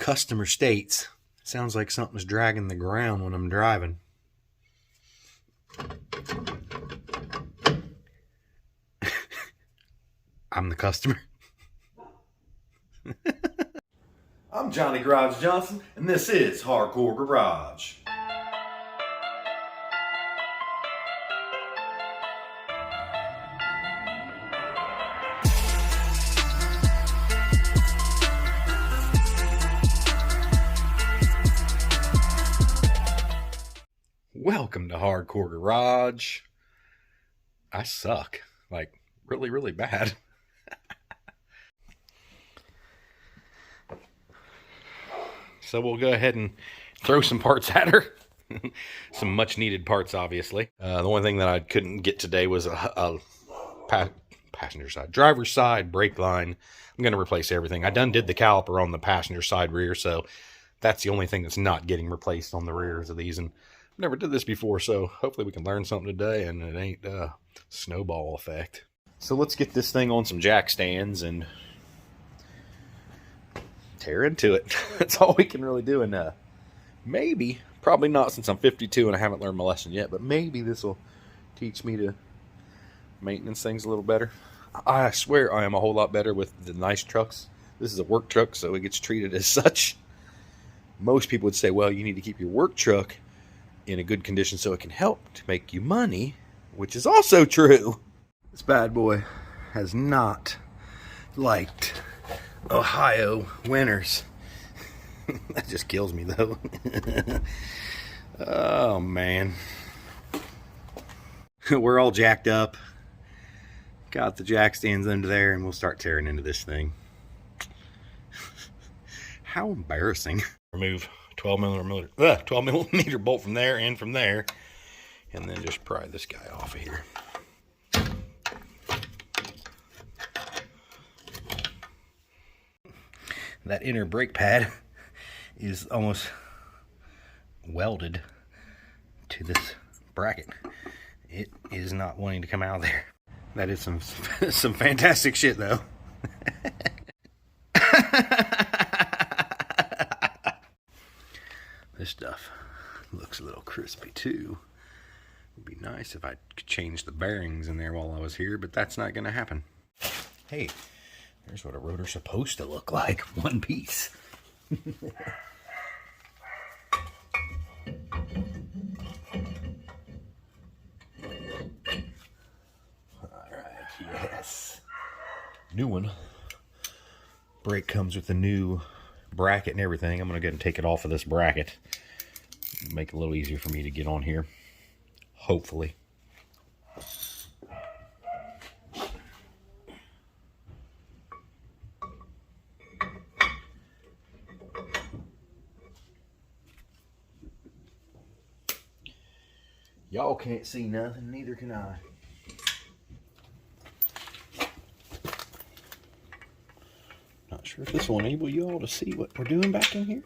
Customer states, sounds like something's dragging the ground when I'm driving. I'm the customer. I'm Johnny Garage Johnson, and this is Hardcore Garage. Welcome to Hardcore Garage. I suck. Like, really, really bad. So we'll go ahead and throw some parts at her. Some much needed parts, obviously. The only thing that I couldn't get today was a passenger side, driver's side brake line. I'm going to replace everything. I done did the caliper on the passenger side rear, so that's the only thing that's not getting replaced on the rears of these. And I've never did this before, so hopefully we can learn something today and it ain't a snowball effect. So let's get this thing on some jack stands and tear into it. That's all we can really do. And maybe, probably not since I'm 52 and I haven't learned my lesson yet, but maybe this will teach me to maintenance things a little better. I swear I am a whole lot better with the nice trucks. This is a work truck, so it gets treated as such. Most people would say, well, you need to keep your work truck in a good condition so it can help to make you money, which is also true. This bad boy has not liked Ohio winters. That just kills me though. Oh man. We're all jacked up. Got the jack stands under there and we'll start tearing into this thing. How embarrassing. Remove 12 millimeter bolt from there and from there, and then just pry this guy off of here. That inner brake pad is almost welded to this bracket. It is not wanting to come out of there. That is some fantastic shit though. This stuff looks a little crispy too. It'd be nice if I could change the bearings in there while I was here, but that's not going to happen. Hey, there's what a rotor's supposed to look like. One piece. Alright, yes. New one. Brake comes with the new bracket and everything. I'm going to go ahead and take it off of this bracket. Make it a little easier for me to get on here. Hopefully. Y'all can't see nothing, neither can I. Not sure if this will enable you all to see what we're doing back in here.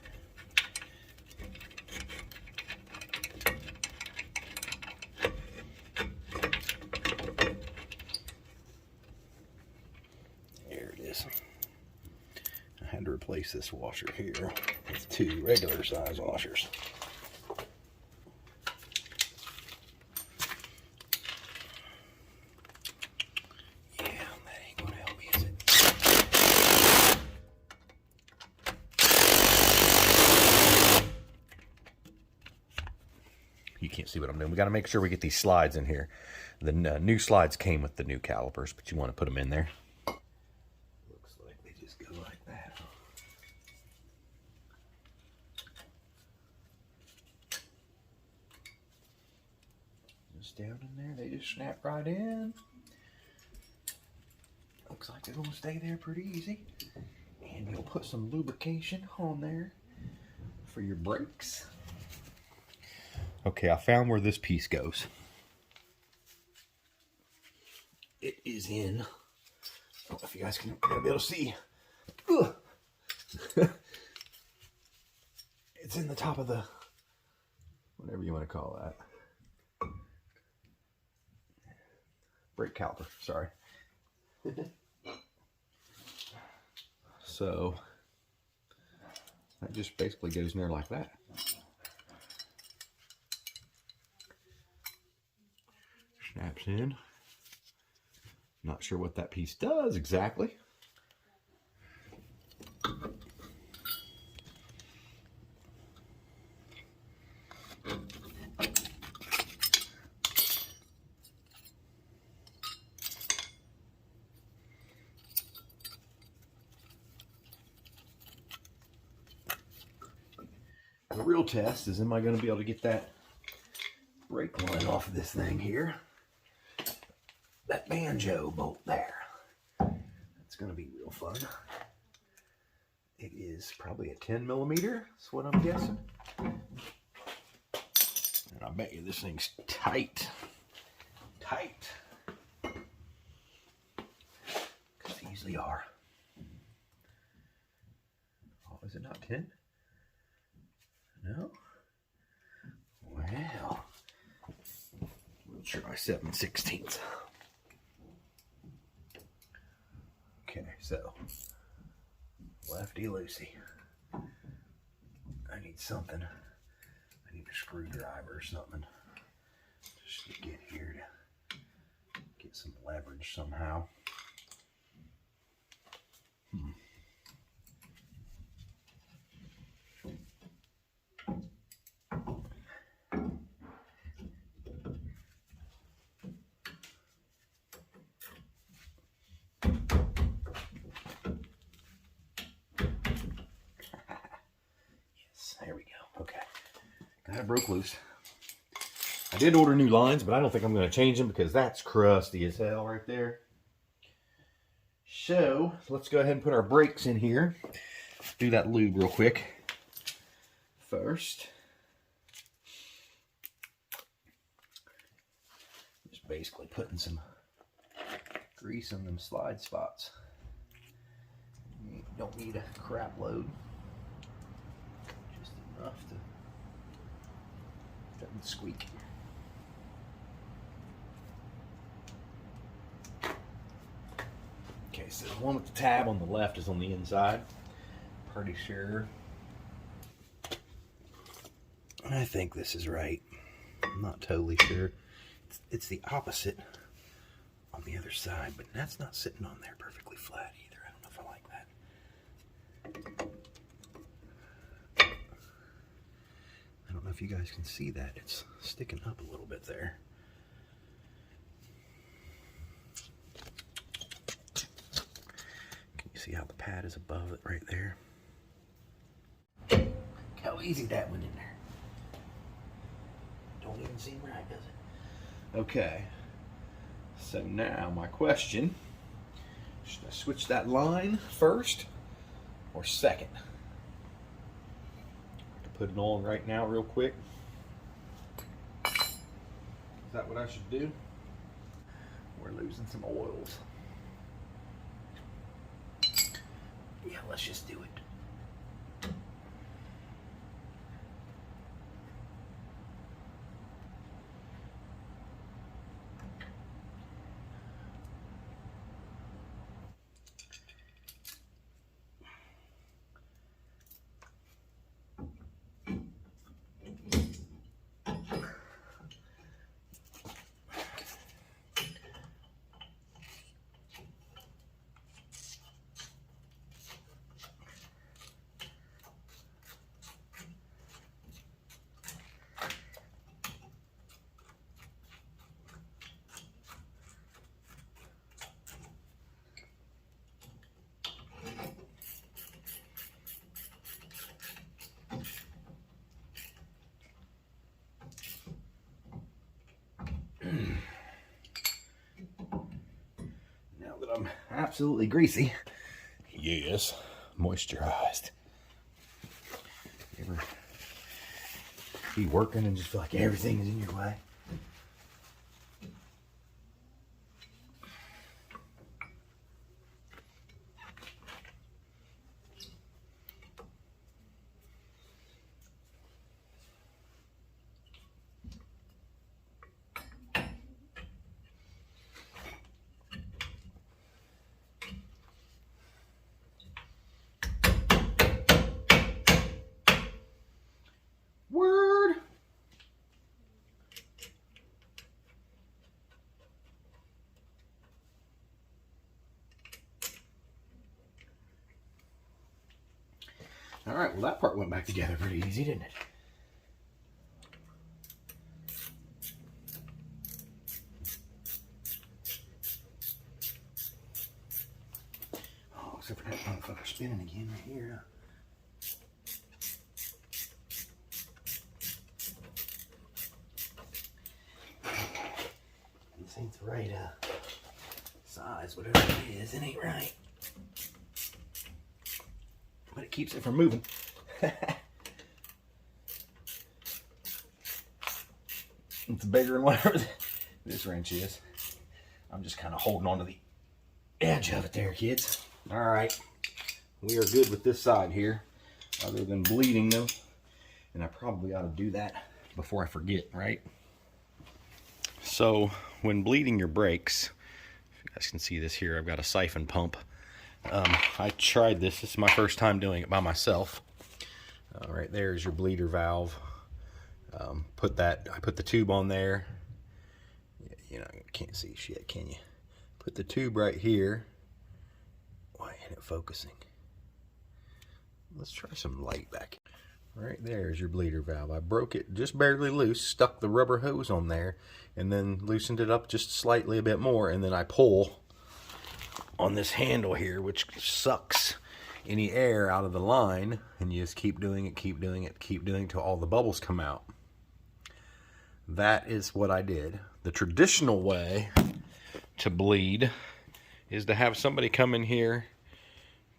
There it is. I had to replace this washer here with two regular size washers. You can't see what I'm doing. We got to make sure we get these slides in here. The new slides came with the new calipers, but you want to put them in there. Looks like they just go like that. Just down in there, they just snap right in. Looks like they're going to stay there pretty easy. And you'll put some lubrication on there for your brakes. Okay, I found where this piece goes. It is in, I don't know if you guys can be able to see. It's in the top of the, whatever you want to call that. Brake caliper, sorry. So That just basically goes in there like that. Snaps in. Not sure what that piece does exactly. The real test is, am I going to be able to get that brake line off of this thing here? That banjo bolt there. It's going to be real fun. It is probably a 10 millimeter, that's what I'm guessing. And I bet you this thing's tight. Tight. Because they usually are. Oh, is it not 10? No? Well, we'll try 7/16. Okay, so lefty loosey. I need something. I need a screwdriver or something just to get here to get some leverage somehow. There we go. Okay. Got it broke loose. I did order new lines, but I don't think I'm going to change them because that's crusty as hell right there. So, let's go ahead and put our brakes in here. Do that lube real quick. First, just basically putting some grease on them slide spots. You don't need a crap load. Enough to doesn't squeak. Okay, so the one with the tab on the left is on the inside. Pretty sure. I think this is right. I'm not totally sure. It's the opposite on the other side, but that's not sitting on there perfectly flat either. I don't know if I like that. I don't know if you guys can see that. It's sticking up a little bit there. Can you see how the pad is above it right there? Look how easy that went in there. Don't even seem right, does it? Okay. So now my question, should I switch that line first or second? Put it on right now real quick. Is that what I should do? We're losing some oils. Yeah, let's just do it. Now that I'm absolutely greasy, yes, moisturized. You ever be working and just feel like everything is in your way? All right, well that part went back together pretty easy, didn't it? Oh, except for that motherfucker spinning again right here. This ain't the right size, whatever it is, it ain't right. But it keeps it from moving. It's bigger than whatever this wrench is. I'm just kind of holding on to the edge of it there, kids. All right, we are good with this side here, other than bleeding them. And I probably ought to do that before I forget, right? So when bleeding your brakes, if you guys can see this here, I've got a siphon pump. I tried this. This is my first time doing it by myself. Right there is your bleeder valve. I put the tube on there. You know, you can't see shit, can you? Put the tube right here. Why ain't it focusing? Let's try some light back. Right there is your bleeder valve. I broke it just barely loose, stuck the rubber hose on there, and then loosened it up just slightly a bit more, and then I pull on this handle here, which sucks any air out of the line, and you just keep doing it, keep doing it, keep doing it till all the bubbles come out. That is what I did. The traditional way to bleed is to have somebody come in here,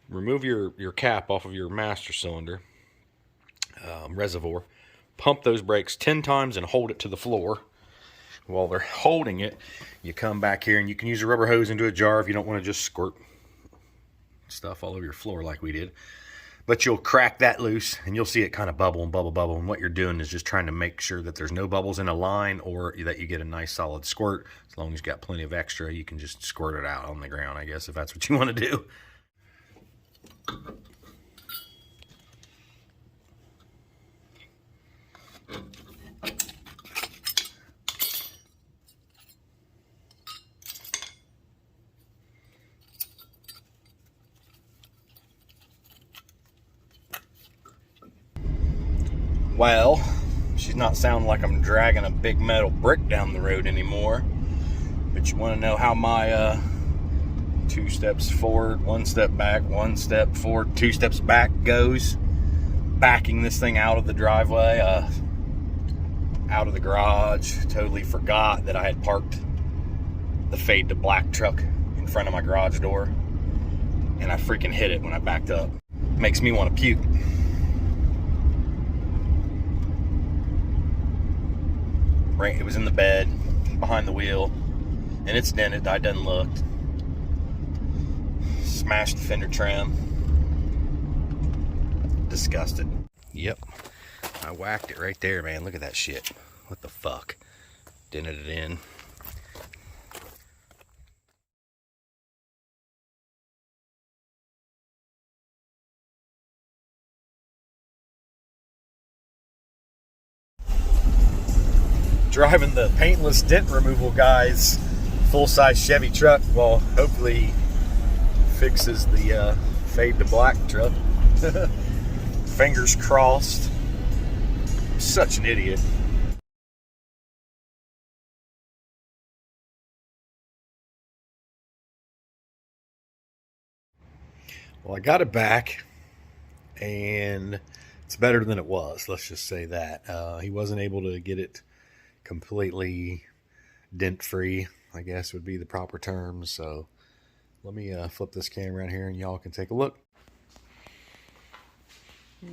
remove your cap off of your master cylinder reservoir, pump those brakes 10 times and hold it to the floor. While they're holding it, you come back here and you can use a rubber hose into a jar if you don't want to just squirt stuff all over your floor like we did. But you'll crack that loose and you'll see it kind of bubble and bubble, bubble. And what you're doing is just trying to make sure that there's no bubbles in a line, or that you get a nice solid squirt. As long as you've got plenty of extra, you can just squirt it out on the ground, I guess, if that's what you want to do. Well, she's not sounding like I'm dragging a big metal brick down the road anymore. But you want to know how my 2 steps forward, 1 step back, 1 step forward, 2 steps back goes? Backing this thing out of the driveway, out of the garage. Totally forgot that I had parked the fade to black truck in front of my garage door. And I freaking hit it when I backed up. Makes me want to puke. Right, it was in the bed, behind the wheel, and it's dented. I done looked. Smashed the fender trim. Disgusted. Yep, I whacked it right there, man. Look at that shit. What the fuck? Dented it in. Driving the paintless dent removal guy's full-size Chevy truck while hopefully fixes the fade to black truck. Fingers crossed. Such an idiot. Well, I got it back, and it's better than it was. Let's just say that. He wasn't able to get it completely dent-free, I guess would be the proper term. So let me flip this camera around here and y'all can take a look.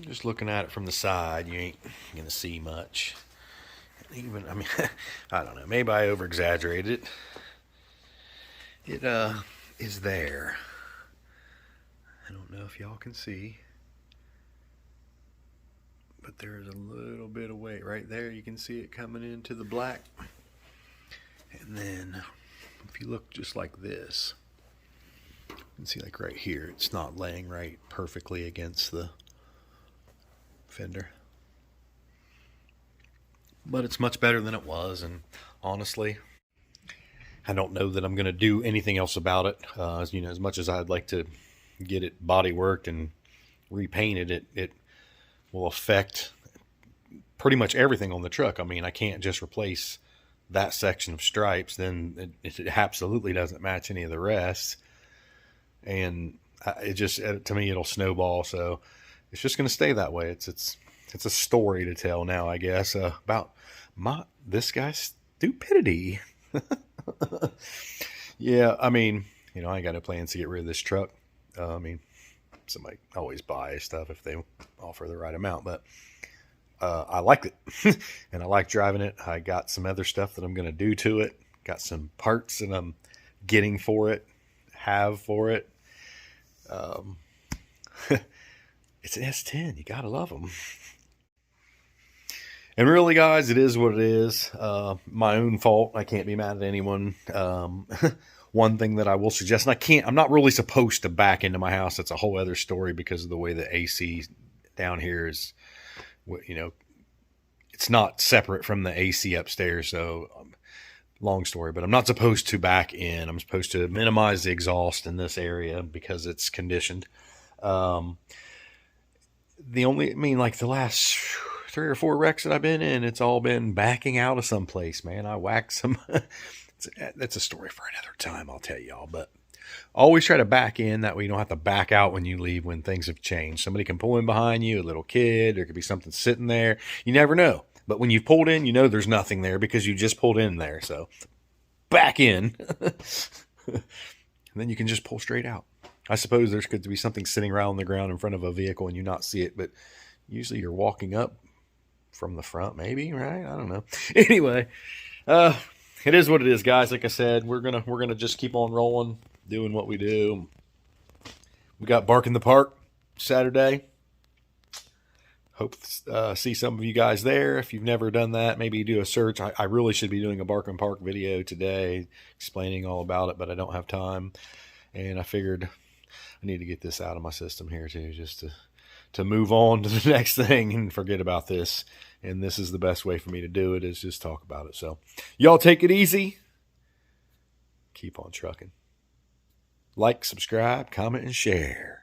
Just looking at it from the side, you ain't gonna see much. Even, I mean, I don't know, maybe I over-exaggerated it. It is there. I don't know if y'all can see, but there's a little bit of weight right there. You can see it coming into the black. And then if you look just like this, you can see like right here, it's not laying right perfectly against the fender. But it's much better than it was, and honestly, I don't know that I'm going to do anything else about it. You know, as much as I'd like to get it body worked and repainted, it will affect pretty much everything on the truck. I mean, I can't just replace that section of stripes, then it absolutely doesn't match any of the rest. And it just, to me, it'll snowball. So it's just going to stay that way. It's a story to tell now, I guess, about this guy's stupidity. Yeah, I mean, I ain't got no plans to get rid of this truck. I mean, somebody always buys stuff if they offer the right amount, but I like it, and I like driving it. I got some other stuff that I'm going to do to it. Got some parts that I'm getting for it, for it. It's an S10. You gotta love them. And really, guys, it is what it is. My own fault. I can't be mad at anyone. One thing that I will suggest, and I'm not really supposed to back into my house. That's a whole other story because of the way the AC down here is, it's not separate from the AC upstairs. So long story, but I'm not supposed to back in. I'm supposed to minimize the exhaust in this area because it's conditioned. The last 3 or 4 wrecks that I've been in, it's all been backing out of someplace, man. I whacked some. That's a story for another time, I'll tell y'all. But always try to back in. That way you don't have to back out when you leave when things have changed. Somebody can pull in behind you, a little kid. There could be something sitting there. You never know. But when you've pulled in, there's nothing there because you just pulled in there. So back in. And then you can just pull straight out. I suppose there's going to be something sitting around on the ground in front of a vehicle and you not see it. But usually you're walking up from the front, maybe, right? I don't know. Anyway, it is what it is, guys. Like I said, we're gonna just keep on rolling, doing what we do. We got Bark in the Park Saturday. Hope to see some of you guys there. If you've never done that, maybe do a search. I really should be doing a Bark and Park video today explaining all about it, but I don't have time. And I figured I need to get this out of my system here too, just to move on to the next thing and forget about this. And this is the best way for me to do it, is just talk about it. So y'all take it easy. Keep on trucking. Like, subscribe, comment, and share.